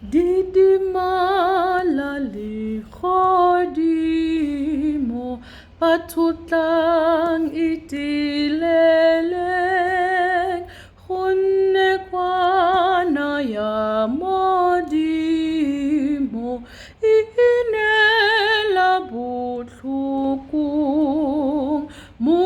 didimala le kgodimo batho tlang itileleng gonne kwana ya modimo e inela botlhokong mo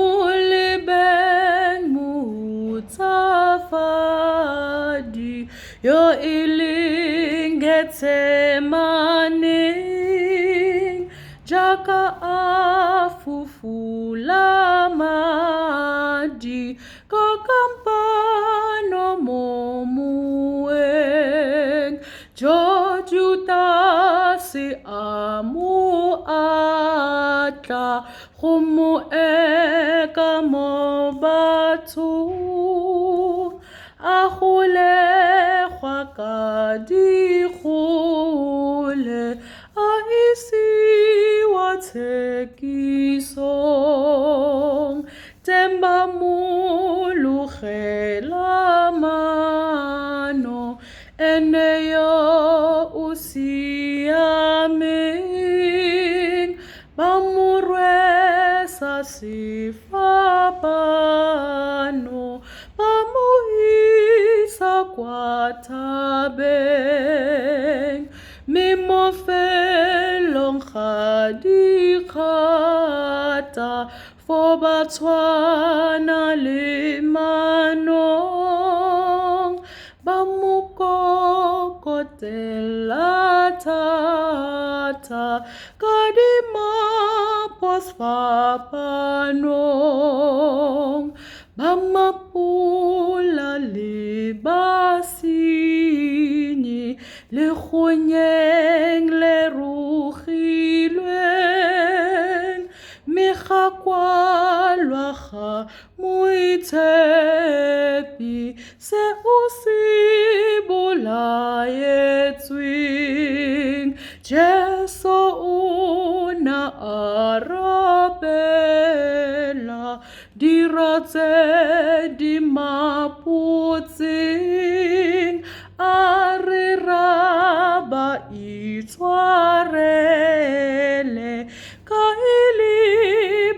lebeng mohutsafadi yo e leng Gethsemaneng jaaka a fufula madi ka kampano mo moeng jo Judase a mo atla go mo eka mo bathong a golegwa ka digole a isiwa tshekisong teng ba mo logela maano ene yo o siameng ba mo rwesa sefapano ba mo isa kwa thabeng mme mo felong ga dikgata fo ba tshwana le manong ba mo kokotela thata ka dimapos-fapanong ba mapula le basenyi le kgonyeng le rogilweng mme ga kwalwa ga moitshepi se o se bolaetsweng Jesu o na arabela dira tse di mapotseng a re raba itshwarele ka e le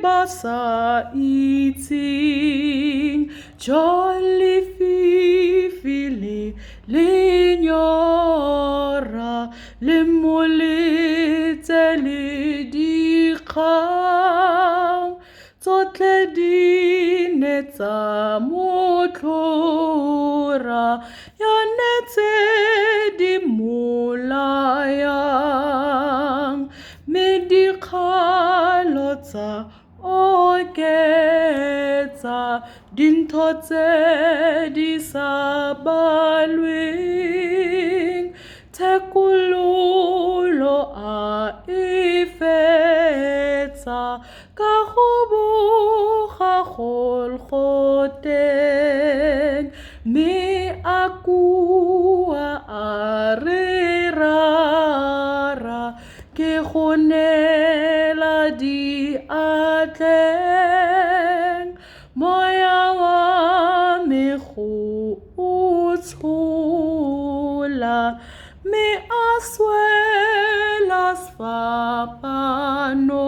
ba sa itseng jo lefifi le lenyora le moletse le dikgang tsotlhe di ne tsa motlhora yone tse di molayang mme dikgalo tsa oketsa dintho tse di sa balweng thekololo a e fetsa ka go boga Golgoteng mme a kua a re rara ke go nela diatleng moya wa me go o tshola mme a swela sefapano